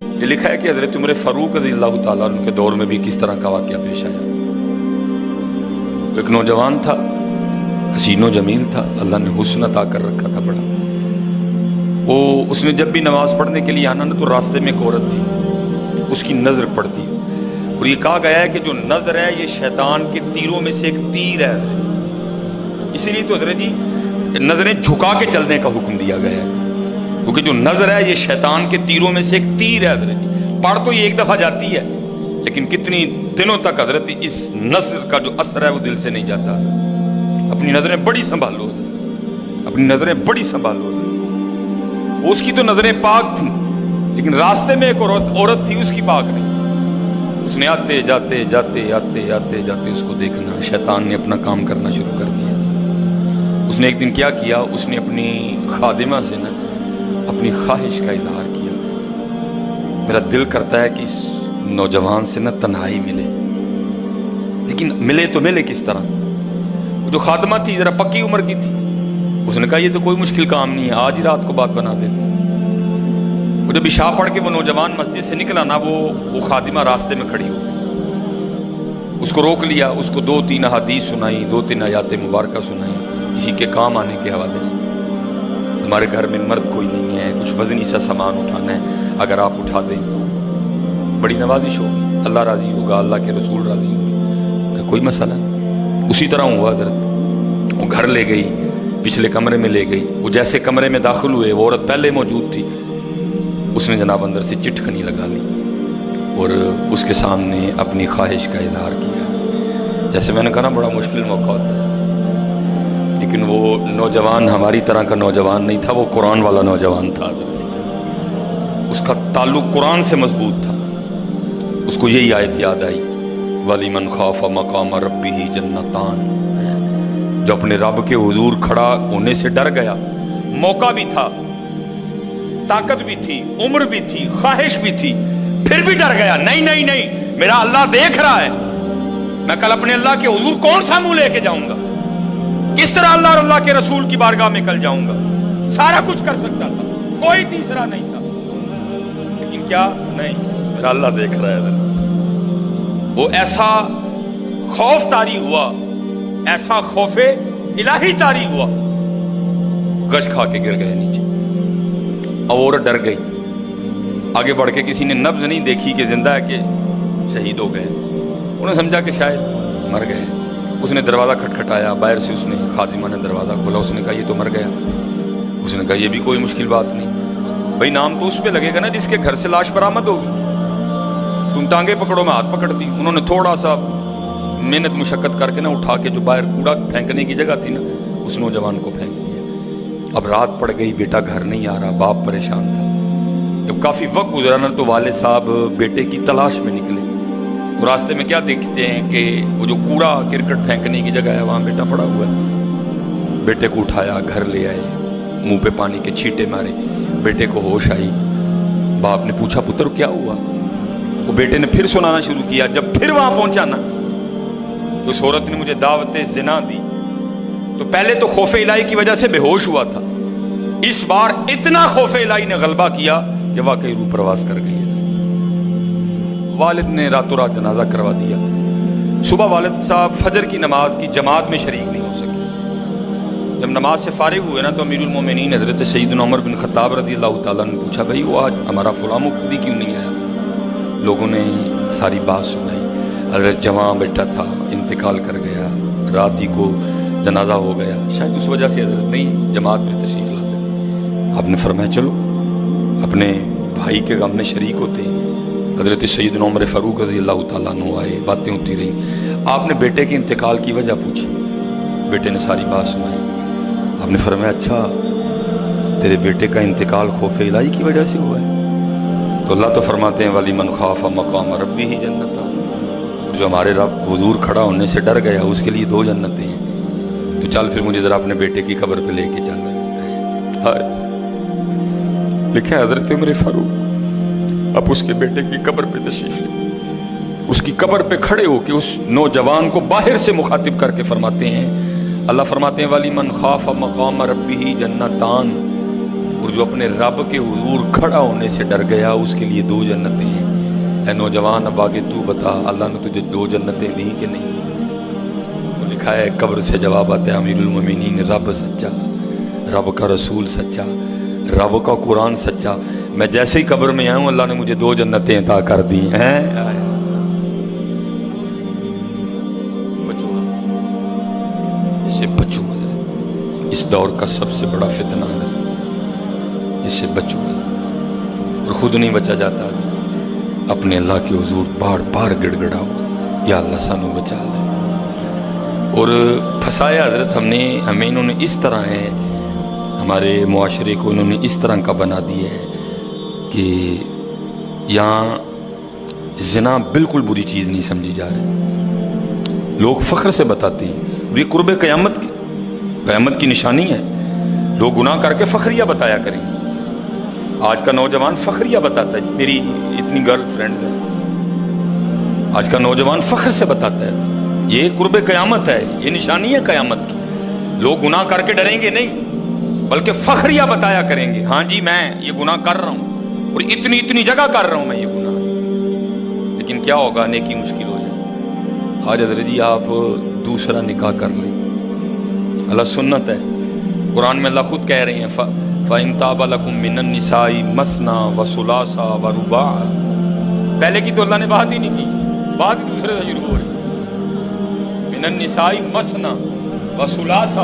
یہ لکھا ہے کہ حضرت عمر فاروق رضی اللہ تعالیٰ عنہ کے دور میں بھی کس طرح کا واقعہ پیش آیا۔ ایک نوجوان تھا، حسین و جمیل تھا، اللہ نے حسن عطا کر رکھا تھا بڑا۔ اس نے جب بھی نماز پڑھنے کے لیے آنا نا تو راستے میں ایک عورت تھی، اس کی نظر پڑتی، اور یہ کہا گیا ہے کہ جو نظر ہے یہ شیطان کے تیروں میں سے ایک تیر ہے، اسی لیے تو حضرت جی نظریں جھکا کے چلنے کا حکم دیا گیا ہے، کیونکہ جو نظر ہے یہ شیطان کے تیروں میں سے ایک تیر ہے حضرت جی۔ پڑھ تو یہ ایک دفعہ جاتی ہے لیکن کتنی دنوں تک حضرت اس نظر کا جو اثر ہے وہ دل سے نہیں جاتا۔ اپنی نظریں بڑی سنبھالو، اپنی نظریں بڑی سنبھالو۔ اس کی تو نظریں پاک تھیں لیکن راستے میں ایک عورت تھی، اس کی پاک نہیں تھی۔ اس نے آتے جاتے جاتے آتے آتے جاتے اس کو دیکھنا، شیطان نے اپنا کام کرنا شروع کر دیا۔ اس نے ایک دن کیا کیا، اس نے اپنی خادمہ سے نا اپنی خواہش کا اظہار کیا، میرا دل کرتا ہے کہ اس نوجوان سے نا تنہائی ملے، لیکن ملے تو ملے کس طرح؟ وہ جو خادمہ تھی ذرا پکی عمر کی تھی، اس نے کہا یہ تو کوئی مشکل کام نہیں ہے، آج ہی رات کو بات بنا دیتی۔ وہ جب عشاء پڑھ کے وہ نوجوان مسجد سے نکلا نا، وہ خادمہ راستے میں کھڑی ہو گئی، اس کو روک لیا، اس کو 2-3 احادیث سنائی، 2-3 آیات مبارکہ سنائی کسی کے کام آنے کے حوالے سے۔ ہمارے گھر میں مرد کوئی نہیں ہے، کچھ وزنی سا سامان اٹھانا ہے، اگر آپ اٹھا دیں تو بڑی نوازش ہوگی، اللہ راضی ہوگا، اللہ کے رسول راضی ہوگا، کوئی مسئلہ نہیں۔ اسی طرح ہوا حضرت، وہ گھر لے گئی، پچھلے کمرے میں لے گئی۔ وہ جیسے کمرے میں داخل ہوئے، وہ عورت پہلے موجود تھی، اس نے جناب اندر سے چٹکنی لگا لی اور اس کے سامنے اپنی خواہش کا اظہار کیا۔ جیسے میں نے کہا نا بڑا مشکل موقع ہوتا ہے، لیکن وہ نوجوان ہماری طرح کا نوجوان نہیں تھا، وہ قرآن والا نوجوان تھا، اس کا تعلق قرآن سے مضبوط تھا۔ اس کو یہی آیت یاد آئی، وَلِمَنْ خَافَ مَقَامَ رَبِّهِ جَنَّتَانِ، جو اپنے رب کے حضور کھڑا ہونے سے ڈر گیا، موقع بھی تھا، طاقت بھی تھی، عمر بھی تھی، خواہش بھی تھی، پھر بھی ڈر گیا، نہیں نہیں نہیں میرا اللہ دیکھ رہا ہے، میں کل اپنے اللہ کے حضور کون سا منہ لے کے جاؤں گا، کس طرح اللہ اور اللہ کے رسول کی بارگاہ میں کل جاؤں گا، سارا کچھ کر سکتا تھا، کوئی تیسرا نہیں تھا، لیکن کیا نہیں، میرا اللہ دیکھ رہا ہے۔ وہ ایسا خوف طاری ہوا، ایسا خوف الہی طاری ہوا، گش کھا کے گر گئے نیچے۔ اور ڈر گئی، آگے بڑھ کے کسی نے نبض نہیں دیکھی کہ زندہ ہے کہ شہید ہو گئے، انہوں نے سمجھا کہ شاید مر گئے۔ اس نے دروازہ کھٹکھٹایا، باہر سے اس نے خادمہ نے دروازہ کھولا، اس نے کہا یہ تو مر گیا۔ اس نے کہا یہ بھی کوئی مشکل بات نہیں، بھائی نام تو اس پہ لگے گا نا جس کے گھر سے لاش برآمد ہوگی، تم ٹانگیں پکڑو میں ہاتھ پکڑتی۔ انہوں نے تھوڑا سا محنت مشقت کر کے نا اٹھا کے جو باہر کوڑا پھینکنے کی جگہ تھی نا، اس نوجوان کو پھینک دیا۔ اب رات پڑ گئی، بیٹا گھر نہیں آ رہا، باپ پریشان تھا۔ جب کافی وقت گزرا نا تو والد صاحب بیٹے کی تلاش میں نکلے، تو راستے میں کیا دیکھتے ہیں کہ وہ جو کوڑا کرکٹ پھینکنے کی جگہ ہے وہاں بیٹا پڑا ہوا ہے۔ بیٹے کو اٹھایا، گھر لے آئے، منہ پہ پانی کے چھینٹے مارے، بیٹے کو ہوش آئی۔ باپ نے پوچھا پتر کیا ہوا؟ وہ بیٹے نے پھر سنانا شروع کیا۔ جب پھر وہاں پہنچا نا تو اس عورت نے مجھے دعوت زنا دی، تو پہلے تو خوف الہی کی وجہ سے بے ہوش ہوا تھا، اس بار اتنا خوف الہی نے غلبہ کیا کہ واقعی روح پرواز کر گئی ہے۔ والد نے راتوں رات جنازہ کروا دیا۔ صبح والد صاحب فجر کی نماز کی جماعت میں شریک نہیں ہو سکے۔ جب نماز سے فارغ ہوئے نا تو امیر المومنین حضرت سیدنا عمر بن خطاب رضی اللہ تعالیٰ نے پوچھا بھائی وہ آج ہمارا فلاں مقتدی کیوں نہیں آیا؟ لوگوں نے ساری بات سنائی، حضرت جوان بیٹا تھا، انتقال کر گیا، رات ہی کو جنازہ ہو گیا، شاید اس وجہ سے حضرت نہیں جماعت میں تشریف لا سکے۔ آپ نے فرمایا چلو اپنے بھائی کے غم میں شریک ہوتے ہیں۔ حضرت سیدنا عمر فاروق رضی اللہ تعالیٰ عنہ آئے، باتیں ہوتی رہیں۔ آپ نے بیٹے کے انتقال کی وجہ پوچھی، بیٹے نے ساری بات سنائی۔ آپ نے فرمایا اچھا تیرے بیٹے کا انتقال خوف الہی کی وجہ سے ہوا ہے؟ تو اللہ تو فرماتے ہیں وَلِمَنْ خَافَ مَقَامَ رَبِّهِ جَنَّتَانِ، اور جو ہمارے رب حضور کھڑا ہونے سے ڈر گیا اس کے لیے 2 جنتیں ہیں۔ تو چل پھر مجھے ذرا اپنے بیٹے کی قبر پہ لے کے چلنا ہے۔ لکھا ہے حضرت عمر فاروق اب اس کے بیٹے کی قبر پہ تشریف لے، اس کی قبر پہ کھڑے ہو کے اس نوجوان کو باہر سے مخاطب کر کے فرماتے ہیں، اللہ فرماتے ہیں وَلِمَنْ خَافَ مَقَامَ رَبِّهِ جَنَّتَانِ، اور جو اپنے رب کے حضور کھڑا ہونے سے ڈر گیا اس کے لیے 2 جنتیں ہیں۔ اے نوجوان اب آگے تو بتا، اللہ نے تجھے 2 جنتیں دی کہ نہیں دی؟ تو لکھا ہے قبر سے جواب آتا ہے امیر المومنین، رب سچا، رب کا رسول سچا، رب کا قرآن سچا، میں جیسے ہی قبر میں آیا ہوں اللہ نے مجھے 2 جنتیں عطا کر دی ہیں۔ بچو، اس سے بچو، اس دور کا سب سے بڑا فتنہ ہے، اس سے بچو، اور خود نہیں بچا جاتا، اپنے اللہ کے حضور بار بار گڑ گڑاؤ، یا اللہ سانو بچا لے۔ اور پھنسایا حضرت ہمیں انہوں نے اس طرح ہے، ہمارے معاشرے کو انہوں نے اس طرح کا بنا دیا ہے کہ یہاں زنا بالکل بری چیز نہیں سمجھی جا رہی، لوگ فخر سے بتاتے ہیں، یہ قرب قیامت کی نشانی ہے، لوگ گناہ کر کے فخریہ بتایا کریں۔ آج کا نوجوان فخریہ بتاتا ہے، میری اتنی گرل فرینڈز ہیں، آج کا نوجوان فخر سے بتاتا ہے، یہ قرب قیامت ہے، یہ نشانی ہے قیامت کی، لوگ گناہ کر کے ڈریں گے نہیں بلکہ فخریہ بتایا کریں گے، ہاں جی میں یہ گناہ کر رہا ہوں اور اتنی جگہ کر رہا ہوں میں یہ گناہ، لیکن کیا ہوگا، نیکی مشکل ہو جائے۔ آج حضرت جی آپ دوسرا نکاح کر لیں، اللہ سنت ہے، قرآن میں اللہ خود کہہ رہے ہیں فَإِن طَابَ لَكُم مِّنَ النِّسَاءِ مَثْنَىٰ وَثُلَاثَ وَرُبَاعَ، پہلے کی تو اللہ نے بات ہی نہیں کی، بات ہی دوسرے سے شروع ہو رہی ہے، مِّنَ النِّسَاءِ مَثْنَىٰ وَثُلَاثَ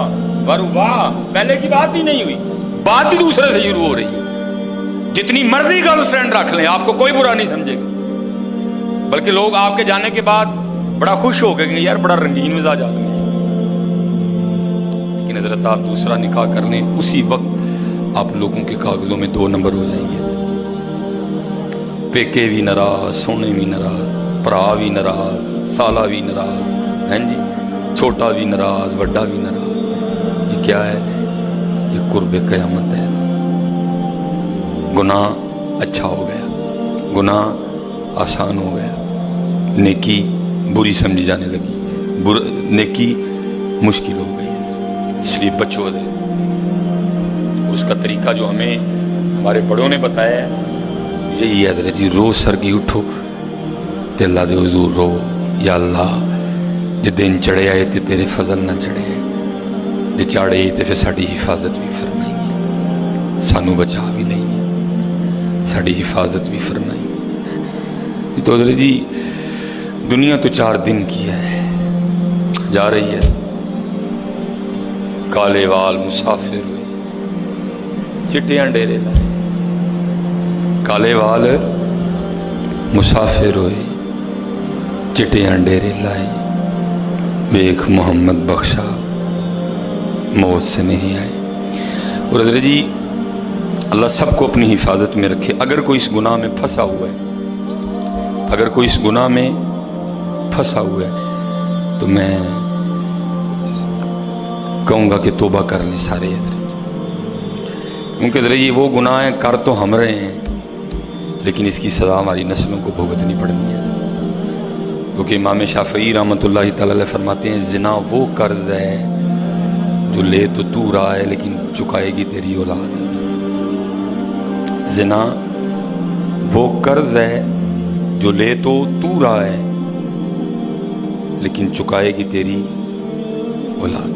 وَرُبَاعَ، پہلے کی بات ہی نہیں ہوئی، بات ہی دوسرے سے شروع ہو رہی ہے۔ جتنی مرضی گرل فرینڈ رکھ لیں آپ کو کوئی برا نہیں سمجھے گا، بلکہ لوگ آپ کے جانے کے بعد بڑا خوش ہو گئے کہ یار بڑا رنگین مزاج آدمی ہے، لیکن حضرت آپ دوسرا نکاح کر لیں اسی وقت آپ لوگوں کے کاغذوں میں 2 نمبر ہو جائیں گے، پیکے بھی ناراض، سونے بھی ناراض، پرا بھی ناراض، سالہ بھی ناراض، ہیں جی، چھوٹا بھی ناراض، بڑا بھی ناراض۔ یہ کیا ہے؟ یہ قرب قیامت ہے۔ گناہ اچھا ہو گیا، گناہ آسان ہو گیا، نیکی بری سمجھی جانے لگی، نیکی مشکل ہو گئی، اس لیے بچو حضرت۔ اس کا طریقہ جو ہمیں ہمارے بڑوں نے بتایا ہے یہی ہے حضرت جی، روز سرگی اٹھو تے اللہ دے حضور رو، یا اللہ جے دن چڑھے آئے تے تیرے فضل نہ چڑھے آئے، جے چاڑے تے پھر ساڑی حفاظت بھی فرمائیں گے، سانو بچا بھی لیں گے، ساڑی حفاظت بھی فرمائیں گے۔ تو حضرت جی دنیا تو 4 دن کی ہے، جا رہی ہے، کالے وال مسافر ہوئے، چٹیاں ڈیرے لائے، کالے وال مسافر ہوئے، چٹیاں ڈیرے لائے، ویکھ محمد بخشا موت سے نہیں آئے۔ اور حضرت جی اللہ سب کو اپنی حفاظت میں رکھے۔ اگر کوئی اس گناہ میں پھنسا ہوا ہے، اگر کوئی اس گناہ میں پھنسا ہوا ہے تو میں کہوں گا کہ توبہ کر لیں سارے حضرت، کیونکہ حضرت یہ وہ گناہ ہیں کر تو ہم رہے ہیں لیکن اس کی سزا ہماری نسلوں کو بھگتنی پڑنی ہے، کیونکہ امام شافعی رحمۃ اللہ تعالی علیہ فرماتے ہیں زنا وہ قرض ہے جو لے تو رہا ہے لیکن چکائے گی تیری اولاد۔ زنا وہ قرض ہے جو لے تو رہا ہے لیکن چکائے گی تیری اولاد۔